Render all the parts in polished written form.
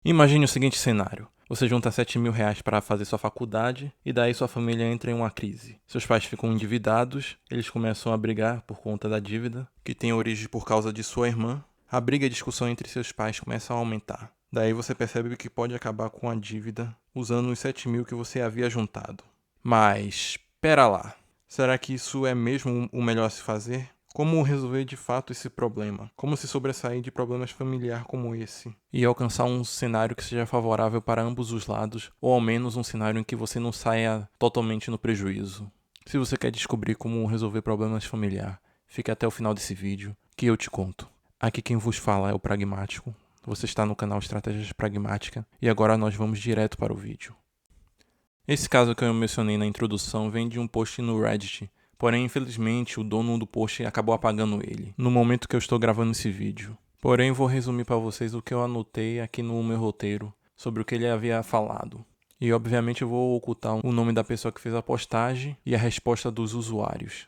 Imagine o seguinte cenário. Você junta R$7.000 para fazer sua faculdade e daí sua família entra em uma crise. Seus pais ficam endividados, eles começam a brigar por conta da dívida, que tem origem por causa de sua irmã. A briga e a discussão entre seus pais começam a aumentar. Daí você percebe que pode acabar com a dívida usando os 7.000 que você havia juntado. Mas, pera lá. Será que isso é mesmo o melhor a se fazer? Como resolver de fato esse problema? Como se sobressair de problemas familiares como esse? E alcançar um cenário que seja favorável para ambos os lados, ou ao menos um cenário em que você não saia totalmente no prejuízo. Se você quer descobrir como resolver problemas familiares, fique até o final desse vídeo, que eu te conto. Aqui quem vos fala é o Pragmático. Você está no canal Estratégias Pragmáticas e agora nós vamos direto para o vídeo. Esse caso que eu mencionei na introdução vem de um post no Reddit. Porém, infelizmente, o dono do post acabou apagando ele, no momento que eu estou gravando esse vídeo. Porém, vou resumir para vocês o que eu anotei aqui no meu roteiro, sobre o que ele havia falado. E, obviamente, eu vou ocultar o nome da pessoa que fez a postagem e a resposta dos usuários.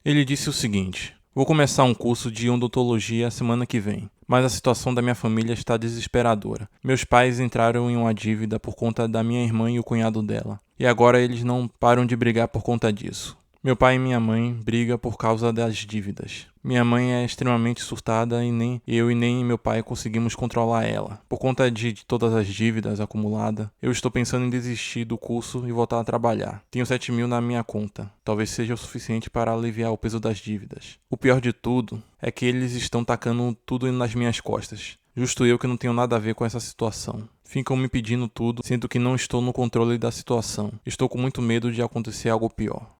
Ele disse o seguinte: vou começar um curso de odontologia semana que vem, mas a situação da minha família está desesperadora. Meus pais entraram em uma dívida por conta da minha irmã e o cunhado dela, e agora eles não param de brigar por conta disso. Meu pai e minha mãe brigam por causa das dívidas. Minha mãe é extremamente surtada e nem eu e nem meu pai conseguimos controlar ela. Por conta de todas as dívidas acumuladas, eu estou pensando em desistir do curso e voltar a trabalhar. Tenho 7.000 na minha conta. Talvez seja o suficiente para aliviar o peso das dívidas. O pior de tudo é que eles estão tacando tudo nas minhas costas. Justo eu que não tenho nada a ver com essa situação. Ficam me pedindo tudo, sendo que não estou no controle da situação. Estou com muito medo de acontecer algo pior.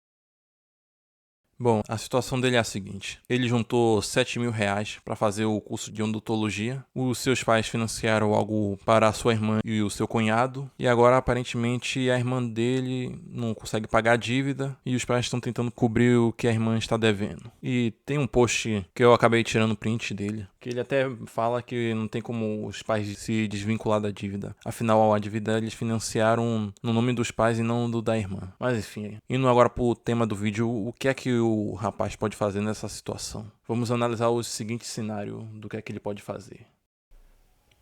Bom, a situação dele é a seguinte. Ele juntou R$7.000 para fazer o curso de odontologia. Os seus pais financiaram algo para a sua irmã e o seu cunhado. E agora, aparentemente, a irmã dele não consegue pagar a dívida. E os pais estão tentando cobrir o que a irmã está devendo. E tem um post que eu acabei tirando print dele, que ele até fala que não tem como os pais se desvincular da dívida. Afinal, a dívida eles financiaram no nome dos pais e não do da irmã. Mas enfim, indo agora pro tema do vídeo, o que é que o rapaz pode fazer nessa situação? Vamos analisar o seguinte cenário do que é que ele pode fazer.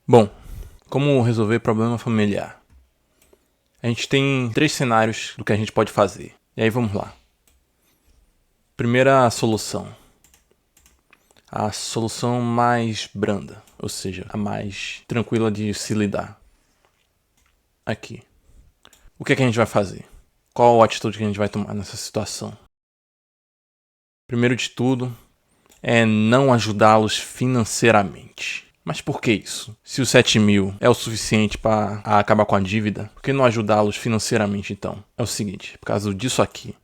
Bom, como resolver problema familiar? A gente tem 3 cenários do que a gente pode fazer. E aí vamos lá. Primeira solução. A solução mais branda, ou seja, a mais tranquila de se lidar. Aqui. O que é que a gente vai fazer? Qual a atitude que a gente vai tomar nessa situação? Primeiro de tudo, é não ajudá-los financeiramente. Mas por que isso? Se os 7.000 é o suficiente para acabar com a dívida, por que não ajudá-los financeiramente então? É o seguinte, por causa disso aqui.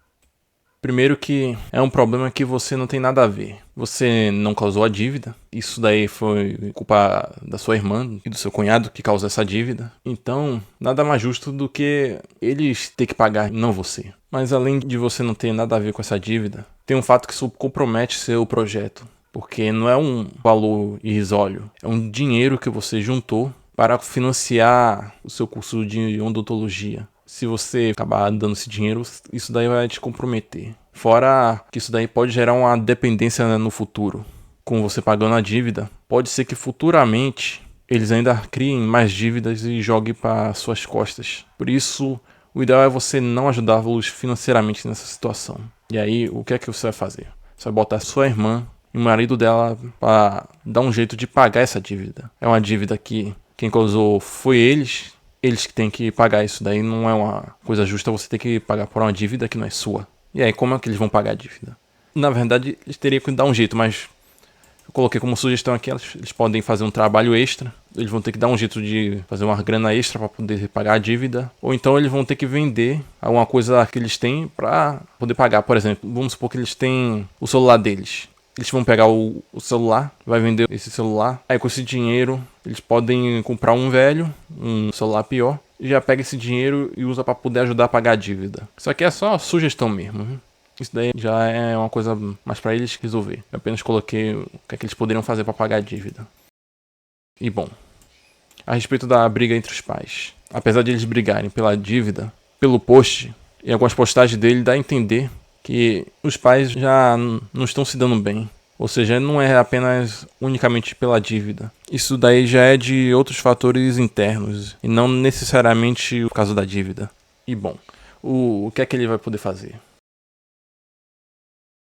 Primeiro que é um problema que você não tem nada a ver. Você não causou a dívida. Isso daí foi culpa da sua irmã e do seu cunhado que causou essa dívida. Então, nada mais justo do que eles ter que pagar, não você. Mas além de você não ter nada a ver com essa dívida, tem um fato que isso compromete seu projeto. Porque não é um valor irrisório. É um dinheiro que você juntou para financiar o seu curso de odontologia. Se você acabar dando esse dinheiro, isso daí vai te comprometer. Fora que isso daí pode gerar uma dependência no futuro. Com você pagando a dívida, pode ser que futuramente eles ainda criem mais dívidas e joguem para suas costas. Por isso, o ideal é você não ajudá-los financeiramente nessa situação. E aí, o que é que você vai fazer? Você vai botar sua irmã e o marido dela para dar um jeito de pagar essa dívida. É uma dívida que quem causou foi eles que têm que pagar isso daí. Não é uma coisa justa você ter que pagar por uma dívida que não é sua. E aí, como é que eles vão pagar a dívida? Na verdade, eles teriam que dar um jeito, mas eu coloquei como sugestão aqui, eles podem fazer um trabalho extra, eles vão ter que dar um jeito de fazer uma grana extra para poder pagar a dívida, ou então eles vão ter que vender alguma coisa que eles têm para poder pagar. Por exemplo, vamos supor que eles têm o celular deles. Eles vão pegar o celular, vai vender esse celular. Aí com esse dinheiro, eles podem comprar um velho, um celular pior. E já pega esse dinheiro e usa para poder ajudar a pagar a dívida. Isso aqui é só sugestão mesmo. Viu? Isso daí já é uma coisa mais para eles resolver. Eu apenas coloquei o que é que eles poderiam fazer para pagar a dívida. E bom, a respeito da briga entre os pais. Apesar de eles brigarem pela dívida, pelo post, e algumas postagens dele dá a entender que os pais já não estão se dando bem. Ou seja, não é apenas unicamente pela dívida. Isso daí já é de outros fatores internos, e não necessariamente o caso da dívida. E bom, o que é que ele vai poder fazer?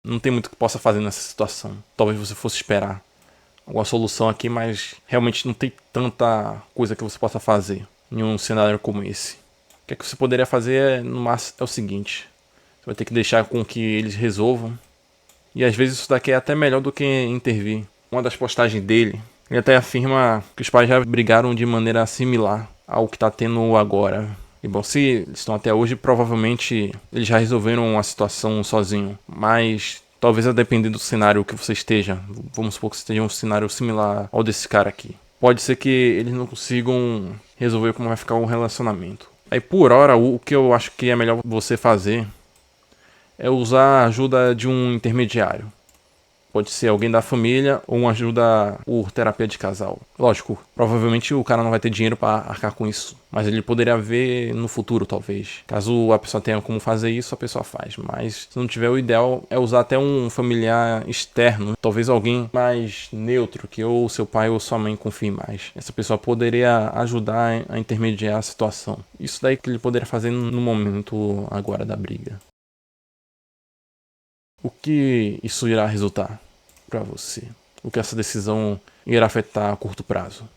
Não tem muito que possa fazer nessa situação. Talvez você fosse esperar alguma solução aqui, mas realmente não tem tanta coisa que você possa fazer em um cenário como esse. O que é que você poderia fazer no máximo é o seguinte: você vai ter que deixar com que eles resolvam. E às vezes isso daqui é até melhor do que intervir. Uma das postagens dele, ele até afirma que os pais já brigaram de maneira similar ao que está tendo agora. E bom, se eles estão até hoje, provavelmente eles já resolveram a situação sozinho. Mas talvez a depender do cenário que você esteja, vamos supor que você esteja em um cenário similar ao desse cara aqui. Pode ser que eles não consigam resolver como vai ficar o relacionamento. Aí por hora, o que eu acho que é melhor você fazer é usar a ajuda de um intermediário. Pode ser alguém da família ou uma ajuda por terapia de casal. Lógico, provavelmente o cara não vai ter dinheiro para arcar com isso, mas ele poderia ver no futuro, talvez. Caso a pessoa tenha como fazer isso, a pessoa faz. Mas se não tiver, o ideal é usar até um familiar externo, talvez alguém mais neutro, que ou seu pai ou sua mãe confie mais. Essa pessoa poderia ajudar a intermediar a situação. Isso daí que ele poderia fazer no momento agora da briga. O que isso irá resultar para você? O que essa decisão irá afetar a curto prazo?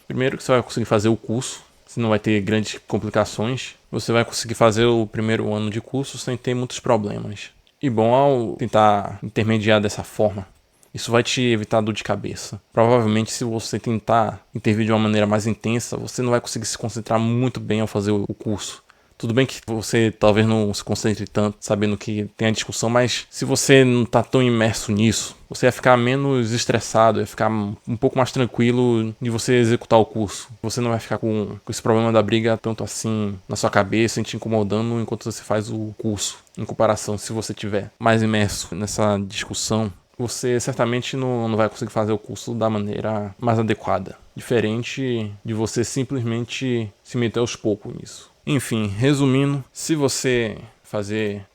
Primeiro que você vai conseguir fazer o curso, você não vai ter grandes complicações. Você vai conseguir fazer o primeiro ano de curso sem ter muitos problemas. E bom, ao tentar intermediar dessa forma, isso vai te evitar dor de cabeça. Provavelmente, se você tentar intervir de uma maneira mais intensa, você não vai conseguir se concentrar muito bem ao fazer o curso. Tudo bem que você talvez não se concentre tanto sabendo que tem a discussão, mas se você não tá tão imerso nisso, você vai ficar menos estressado, vai ficar um pouco mais tranquilo de você executar o curso. Você não vai ficar com esse problema da briga tanto assim na sua cabeça e te incomodando enquanto você faz o curso. Em comparação, se você tiver mais imerso nessa discussão, você certamente não vai conseguir fazer o curso da maneira mais adequada. Diferente de você simplesmente se meter aos poucos nisso. Enfim, resumindo, se você fazer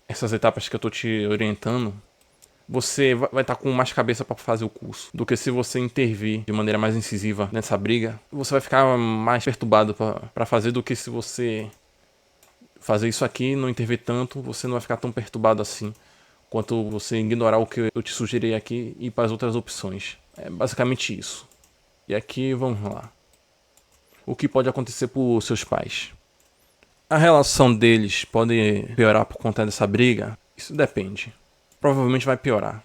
essas etapas que eu tô te orientando, você vai estar com mais cabeça para fazer o curso do que se você intervir de maneira mais incisiva nessa briga. Você vai ficar mais perturbado para fazer do que se você fazer isso aqui, não intervir tanto, você não vai ficar tão perturbado assim quanto você ignorar o que eu te sugeri aqui e ir para as outras opções. É basicamente isso. E aqui vamos lá. O que pode acontecer por seus pais? A relação deles pode piorar por conta dessa briga? Isso depende. Provavelmente vai piorar.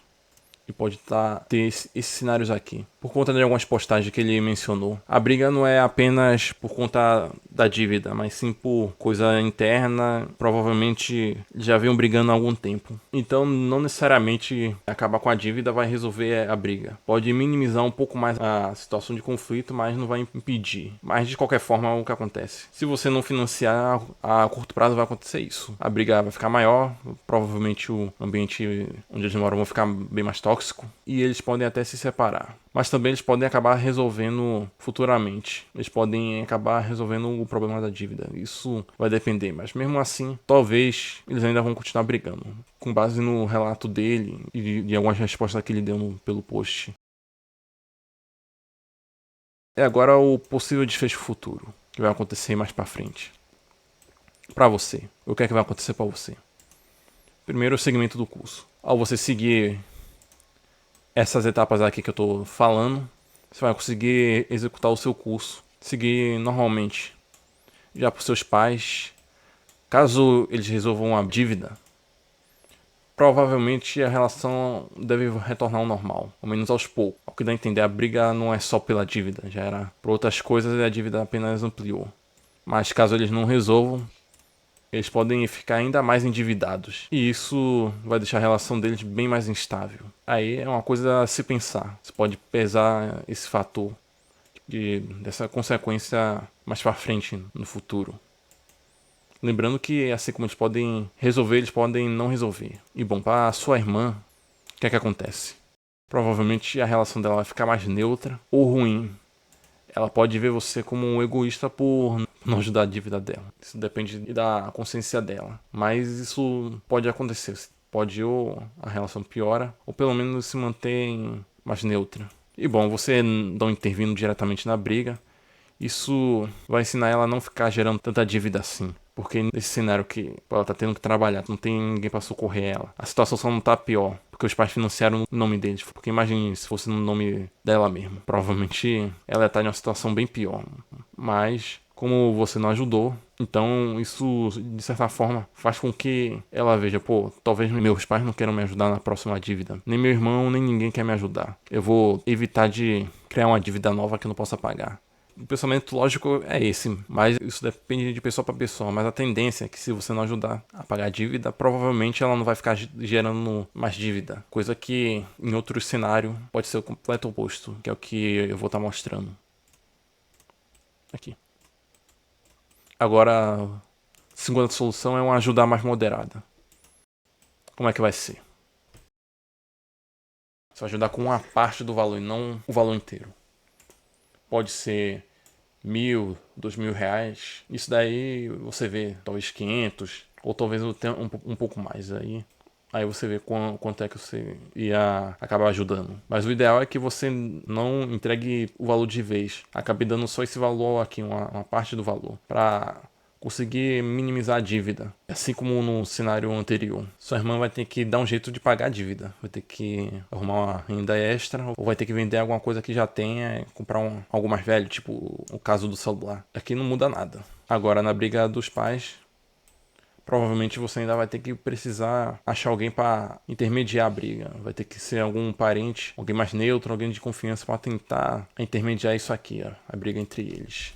E pode ter esses cenários aqui. Por conta de algumas postagens que ele mencionou. A briga não é apenas por conta da dívida, mas sim por coisa interna. Provavelmente já vinham brigando há algum tempo. Então não necessariamente acabar com a dívida vai resolver a briga. Pode minimizar um pouco mais a situação de conflito, mas não vai impedir. Mas de qualquer forma, o que acontece? Se você não financiar, a curto prazo vai acontecer isso. A briga vai ficar maior, provavelmente o ambiente onde eles moram vai ficar bem mais tóxico e eles podem até se separar. Mas também eles podem acabar resolvendo futuramente. Eles podem acabar resolvendo o problema da dívida. Isso vai depender, mas mesmo assim, talvez eles ainda vão continuar brigando. Com base no relato dele e de algumas respostas que ele deu pelo post. É agora o possível desfecho futuro que vai acontecer mais pra frente. Pra você, o que é que vai acontecer pra você? Primeiro, o segmento do curso. Ao você seguir essas etapas aqui que eu tô falando, você vai conseguir executar o seu curso, seguir normalmente. Já para os seus pais, caso eles resolvam a dívida, provavelmente a relação deve retornar ao normal, ao menos aos poucos. Ao que dá a entender, a briga não é só pela dívida, já era por outras coisas e a dívida apenas ampliou. Mas caso eles não resolvam, eles podem ficar ainda mais endividados. E isso vai deixar a relação deles bem mais instável. Aí é uma coisa a se pensar. Você pode pesar esse fator dessa consequência mais pra frente no futuro. Lembrando que assim como eles podem resolver, eles podem não resolver. E bom, para a sua irmã, o que é que acontece? Provavelmente a relação dela vai ficar mais neutra ou ruim. Ela pode ver você como um egoísta por não ajudar a dívida dela. Isso depende da consciência dela. Mas isso pode acontecer. Pode ou a relação piora, ou pelo menos se mantém mais neutra. E bom, você não intervindo diretamente na briga, isso vai ensinar ela a não ficar gerando tanta dívida assim. Porque nesse cenário que ela tá tendo que trabalhar, não tem ninguém pra socorrer ela. A situação só não tá pior, porque os pais financiaram no nome deles. Porque imagine se fosse no nome dela mesma. Provavelmente ela ia estar em uma situação bem pior. Mas, como você não ajudou, então isso, de certa forma, faz com que ela veja, pô, talvez meus pais não queiram me ajudar na próxima dívida. Nem meu irmão, nem ninguém quer me ajudar. Eu vou evitar de criar uma dívida nova que eu não possa pagar. O pensamento lógico é esse, mas isso depende de pessoa para pessoa. Mas a tendência é que se você não ajudar a pagar a dívida, provavelmente ela não vai ficar gerando mais dívida. Coisa que em outro cenário pode ser o completo oposto, que é o que eu vou estar mostrando aqui. Agora, a segunda solução é uma ajuda mais moderada. Como é que vai ser? Você vai ajudar com uma parte do valor e não o valor inteiro. Pode ser 1.000, 2.000 reais. Isso daí você vê, talvez 500, ou talvez um pouco mais. Aí você vê quanto é que você ia acabar ajudando. Mas o ideal é que você não entregue o valor de vez. Acabe dando só esse valor aqui, uma parte do valor, para conseguir minimizar a dívida. Assim como no cenário anterior. Sua irmã vai ter que dar um jeito de pagar a dívida. Vai ter que arrumar uma renda extra, ou vai ter que vender alguma coisa que já tenha, comprar algo mais velho, tipo o caso do celular. Aqui não muda nada. Agora, na briga dos pais, provavelmente você ainda vai ter que precisar achar alguém para intermediar a briga. Vai ter que ser algum parente, alguém mais neutro, alguém de confiança para tentar intermediar isso aqui, ó, a briga entre eles.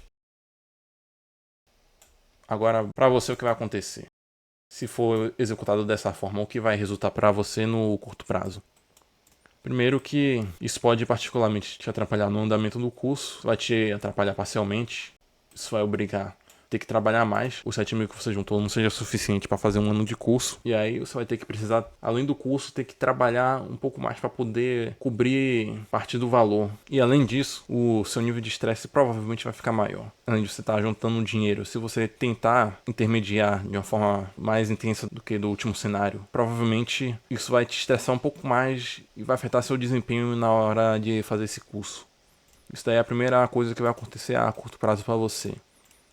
Agora, para você, o que vai acontecer? Se for executado dessa forma, o que vai resultar para você no curto prazo? Primeiro que isso pode particularmente te atrapalhar no andamento do curso, vai te atrapalhar parcialmente, isso vai obrigar ter que trabalhar mais, os 7.000 que você juntou não seja suficiente para fazer um ano de curso, e aí você vai ter que precisar, além do curso, ter que trabalhar um pouco mais para poder cobrir parte do valor. E além disso, o seu nível de estresse provavelmente vai ficar maior. Além de você estar juntando dinheiro, se você tentar intermediar de uma forma mais intensa do que do último cenário, provavelmente isso vai te estressar um pouco mais e vai afetar seu desempenho na hora de fazer esse curso. Isso daí é a primeira coisa que vai acontecer a curto prazo para você.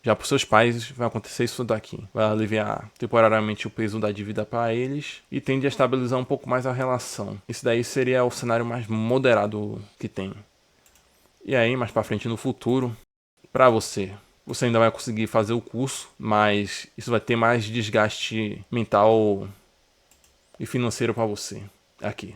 Já para os seus pais vai acontecer isso daqui. Vai aliviar temporariamente o peso da dívida para eles e tende a estabilizar um pouco mais a relação. Isso daí seria o cenário mais moderado que tem. E aí, mais para frente no futuro, para você ainda vai conseguir fazer o curso, mas isso vai ter mais desgaste mental e financeiro para você aqui.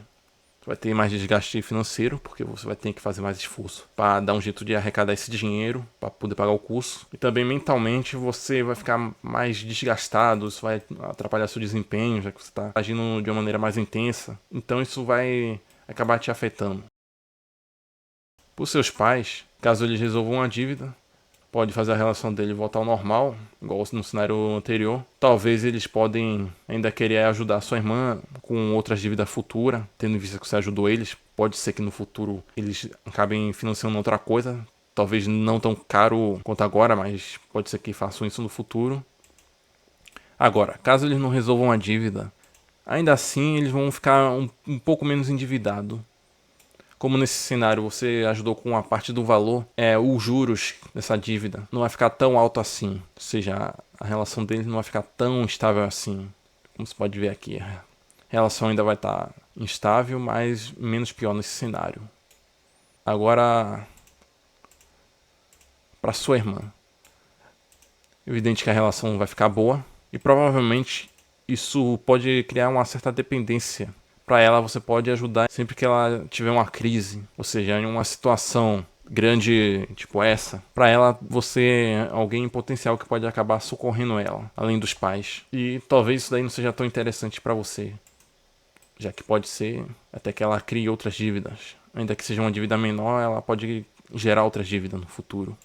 Vai ter mais desgaste financeiro, porque você vai ter que fazer mais esforço para dar um jeito de arrecadar esse dinheiro para poder pagar o curso. E também mentalmente você vai ficar mais desgastado, isso vai atrapalhar seu desempenho, já que você está agindo de uma maneira mais intensa. Então isso vai acabar te afetando. Para os seus pais, caso eles resolvam uma dívida, pode fazer a relação dele voltar ao normal, igual no cenário anterior. Talvez eles podem ainda querer ajudar sua irmã com outras dívidas futuras, tendo em vista que você ajudou eles. Pode ser que no futuro eles acabem financiando outra coisa. Talvez não tão caro quanto agora, mas pode ser que façam isso no futuro. Agora, caso eles não resolvam a dívida, ainda assim eles vão ficar um pouco menos endividados. Como nesse cenário você ajudou com uma parte do valor, os juros dessa dívida não vai ficar tão alto assim. Ou seja, a relação deles não vai ficar tão estável assim. Como você pode ver aqui, a relação ainda vai estar instável, mas menos pior nesse cenário. Agora, para sua irmã, é evidente que a relação vai ficar boa e provavelmente isso pode criar uma certa dependência. Para ela você pode ajudar sempre que ela tiver uma crise, ou seja, em uma situação grande tipo essa. Para ela você é alguém em potencial que pode acabar socorrendo ela, além dos pais. E talvez isso daí não seja tão interessante para você, já que pode ser até que ela crie outras dívidas. Ainda que seja uma dívida menor, ela pode gerar outras dívidas no futuro.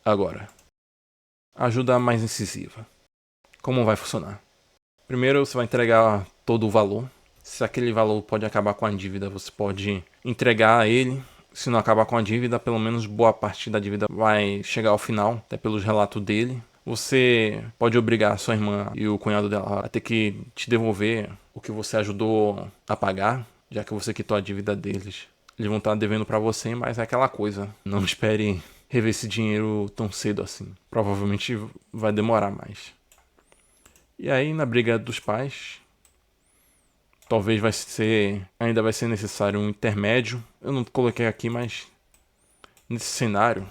Agora, ajuda mais incisiva. Como vai funcionar? Primeiro você vai entregar todo o valor. Se aquele valor pode acabar com a dívida, você pode entregar a ele. Se não acabar com a dívida, pelo menos boa parte da dívida vai chegar ao final, até pelos relatos dele. Você pode obrigar a sua irmã e o cunhado dela a ter que te devolver o que você ajudou a pagar, já que você quitou a dívida deles. Eles vão estar devendo pra você, mas é aquela coisa. Não espere rever esse dinheiro tão cedo assim. Provavelmente vai demorar mais. E aí, na briga dos pais, talvez ainda vai ser necessário um intermédio. Eu não coloquei aqui, mas nesse cenário,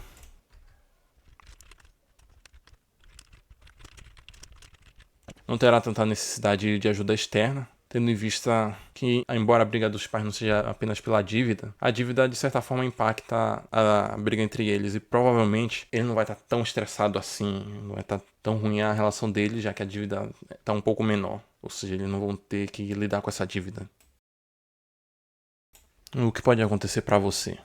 não terá tanta necessidade de ajuda externa, tendo em vista que, embora a briga dos pais não seja apenas pela dívida, a dívida de certa forma impacta a briga entre eles e provavelmente ele não vai estar tão estressado assim, não vai estar tão ruim a relação deles, já que a dívida está um pouco menor, ou seja, eles não vão ter que lidar com essa dívida. O que pode acontecer para você?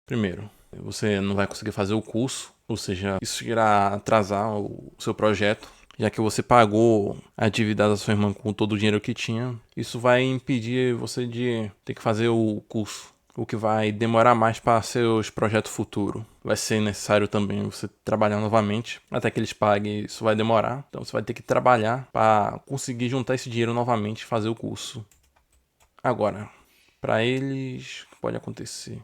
Primeiro, você não vai conseguir fazer o curso, ou seja, isso irá atrasar o seu projeto, já que você pagou a dívida da sua irmã com todo o dinheiro que tinha. Isso vai impedir você de ter que fazer o curso, o que vai demorar mais para seus projetos futuros. Vai ser necessário também você trabalhar novamente até que eles paguem. Isso vai demorar, então você vai ter que trabalhar para conseguir juntar esse dinheiro novamente e fazer o curso. Agora, para eles, o que pode acontecer?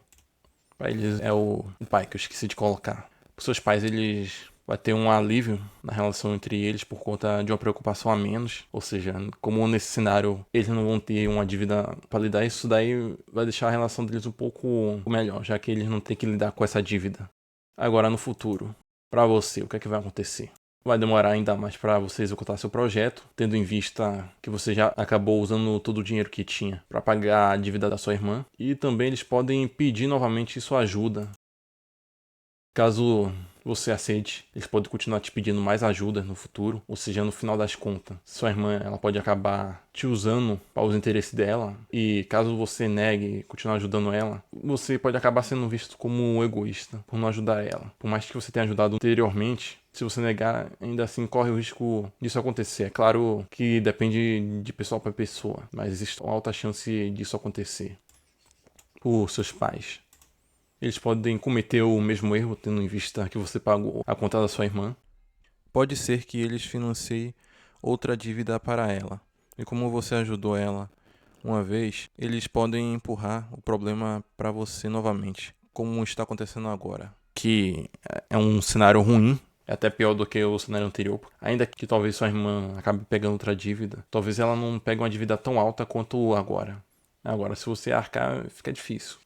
Para eles é o pai que eu esqueci de colocar. Para seus pais, eles vai ter um alívio na relação entre eles por conta de uma preocupação a menos. Ou seja, como nesse cenário eles não vão ter uma dívida para lidar, isso daí vai deixar a relação deles um pouco melhor, já que eles não têm que lidar com essa dívida. Agora, no futuro, para você, o que é que vai acontecer? Vai demorar ainda mais para você executar seu projeto, tendo em vista que você já acabou usando todo o dinheiro que tinha para pagar a dívida da sua irmã. E também eles podem pedir novamente sua ajuda. Caso você aceite, eles podem continuar te pedindo mais ajuda no futuro, ou seja, no final das contas, sua irmã ela pode acabar te usando para os interesses dela, e caso você negue e continuar ajudando ela, você pode acabar sendo visto como um egoísta por não ajudar ela. Por mais que você tenha ajudado anteriormente, se você negar, ainda assim corre o risco disso acontecer. É claro que depende de pessoa para pessoa, mas existe uma alta chance disso acontecer por seus pais. Eles podem cometer o mesmo erro, tendo em vista que você pagou a conta da sua irmã. Pode ser que eles financiem outra dívida para ela. E como você ajudou ela uma vez, eles podem empurrar o problema para você novamente, como está acontecendo agora. Que é um cenário ruim, é até pior do que o cenário anterior. Ainda que talvez sua irmã acabe pegando outra dívida, talvez ela não pegue uma dívida tão alta quanto agora. Agora, se você arcar, fica difícil.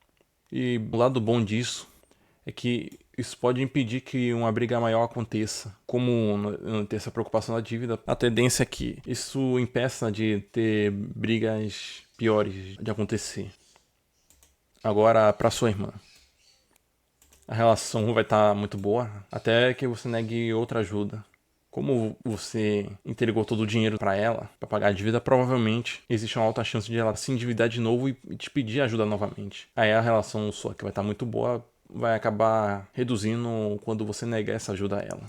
E o lado bom disso é que isso pode impedir que uma briga maior aconteça. Como não ter essa preocupação da dívida, a tendência é que isso impeça de ter brigas piores de acontecer. Agora, para sua irmã, a relação vai estar muito boa até que você negue outra ajuda. Como você entregou todo o dinheiro para ela, para pagar a dívida, provavelmente existe uma alta chance de ela se endividar de novo e te pedir ajuda novamente. Aí a relação sua, que vai estar muito boa, vai acabar reduzindo quando você negar essa ajuda a ela.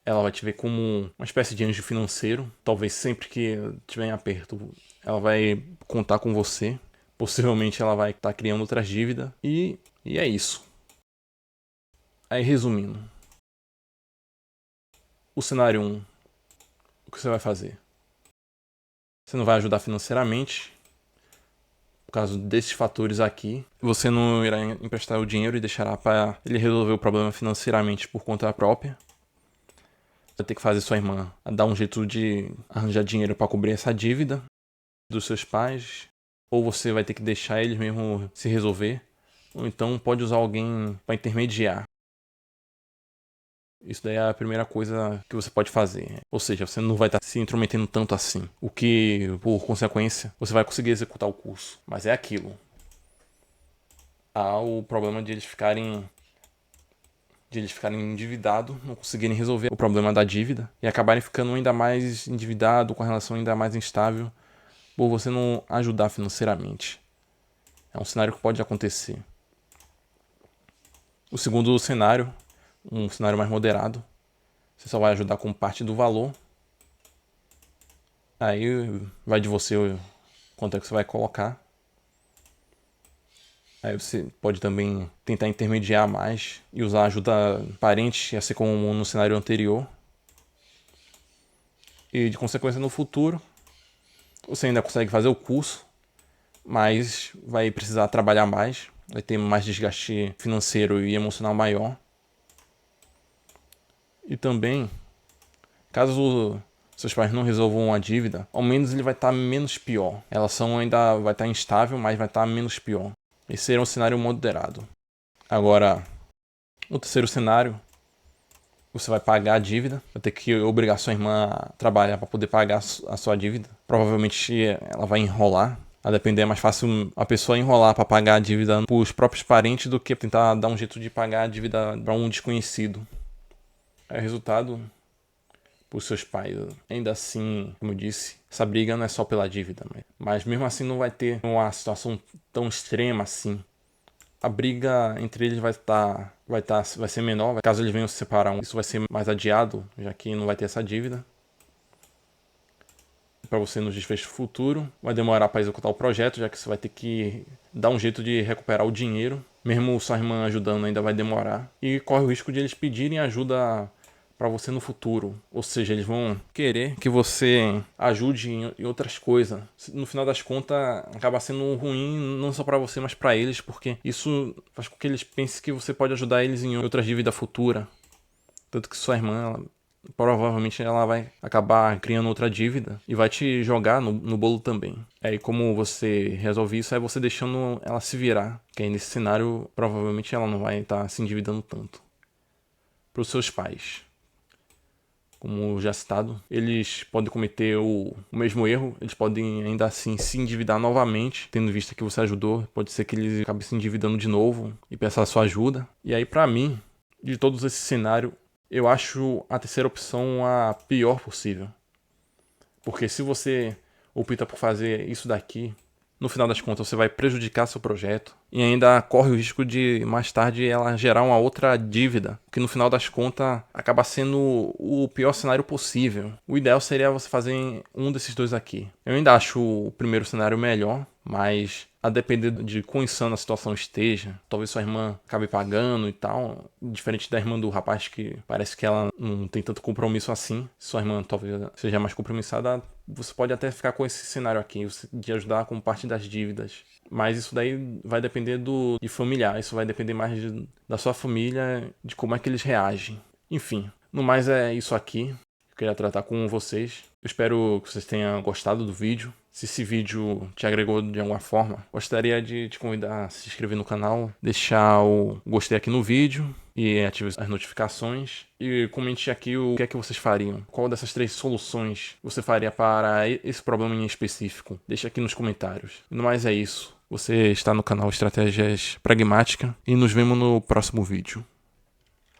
Ela vai te ver como uma espécie de anjo financeiro. Talvez sempre que tiver em aperto, ela vai contar com você. Possivelmente ela vai estar criando outras dívidas. E é isso. Aí resumindo. O cenário 1, o que você vai fazer? Você não vai ajudar financeiramente, por causa desses fatores aqui. Você não irá emprestar o dinheiro e deixará para ele resolver o problema financeiramente por conta própria. Vai ter que fazer sua irmã dar um jeito de arranjar dinheiro para cobrir essa dívida dos seus pais. Ou você vai ter que deixar eles mesmo se resolver. Ou então pode usar alguém para intermediar. Isso daí é a primeira coisa que você pode fazer. Ou seja, você não vai estar se intrometendo tanto assim. O que, por consequência, você vai conseguir executar o curso. Mas é aquilo. Há o problema de eles ficarem endividados, não conseguirem resolver o problema da dívida e acabarem ficando ainda mais endividados, com a relação ainda mais instável, por você não ajudar financeiramente. É um cenário que pode acontecer. O segundo cenário, um cenário mais moderado, você só vai ajudar com parte do valor. Aí vai de você quanto é que você vai colocar. Aí você pode também tentar intermediar mais e usar ajuda parente, assim como no cenário anterior. E de consequência no futuro, você ainda consegue fazer o curso, mas vai precisar trabalhar mais, vai ter mais desgaste financeiro e emocional maior. E também, caso seus pais não resolvam a dívida, ao menos ele vai estar menos pior. A relação ainda vai estar instável, mas vai estar menos pior. Esse seria um cenário moderado. Agora, o terceiro cenário, você vai pagar a dívida, vai ter que obrigar sua irmã a trabalhar para poder pagar a sua dívida. Provavelmente ela vai enrolar. A depender, é mais fácil a pessoa enrolar para pagar a dívida para os próprios parentes do que tentar dar um jeito de pagar a dívida para um desconhecido. Aí o resultado, para os seus pais, ainda assim, como eu disse, essa briga não é só pela dívida, mas mesmo assim não vai ter uma situação tão extrema assim. A briga entre eles vai ser menor, caso eles venham se separar, isso vai ser mais adiado, já que não vai ter essa dívida. Para você no desfecho futuro, vai demorar para executar o projeto, já que você vai ter que dar um jeito de recuperar o dinheiro. Mesmo sua irmã ajudando, ainda vai demorar. E corre o risco de eles pedirem ajuda para você no futuro. Ou seja, eles vão querer que você ajude em outras coisas. No final das contas, acaba sendo ruim não só para você, mas para eles, porque isso faz com que eles pensem que você pode ajudar eles em outras dívidas futuras. Tanto que sua irmã, provavelmente ela vai acabar criando outra dívida e vai te jogar no bolo também. Aí como você resolve isso, é você deixando ela se virar. Que aí nesse cenário, provavelmente ela não vai estar se endividando tanto. Para os seus pais, como já citado, eles podem cometer o mesmo erro, eles podem ainda assim se endividar novamente, tendo visto que você ajudou, pode ser que eles acabem se endividando de novo e peçam a sua ajuda. E aí para mim, de todos esses cenários, eu acho a terceira opção a pior possível. Porque se você opta por fazer isso daqui, no final das contas você vai prejudicar seu projeto e ainda corre o risco de mais tarde ela gerar uma outra dívida, que no final das contas acaba sendo o pior cenário possível. O ideal seria você fazer um desses dois aqui. Eu ainda acho o primeiro cenário melhor, mas a depender de quão insana a situação esteja, talvez sua irmã acabe pagando e tal, diferente da irmã do rapaz que parece que ela não tem tanto compromisso assim. Se sua irmã talvez seja mais compromissada, você pode até ficar com esse cenário aqui, de ajudar com parte das dívidas. Mas isso daí vai depender de familiar, isso vai depender mais da sua família, de como é que eles reagem. Enfim, no mais é isso aqui. Eu queria tratar com vocês. Eu espero que vocês tenham gostado do vídeo. Se esse vídeo te agregou de alguma forma, gostaria de te convidar a se inscrever no canal, deixar o gostei aqui no vídeo e ative as notificações. E comente aqui o que é que vocês fariam. Qual dessas 3 soluções você faria para esse problema em específico? Deixa aqui nos comentários. E no mais é isso. Você está no canal Estratégias Pragmática e nos vemos no próximo vídeo.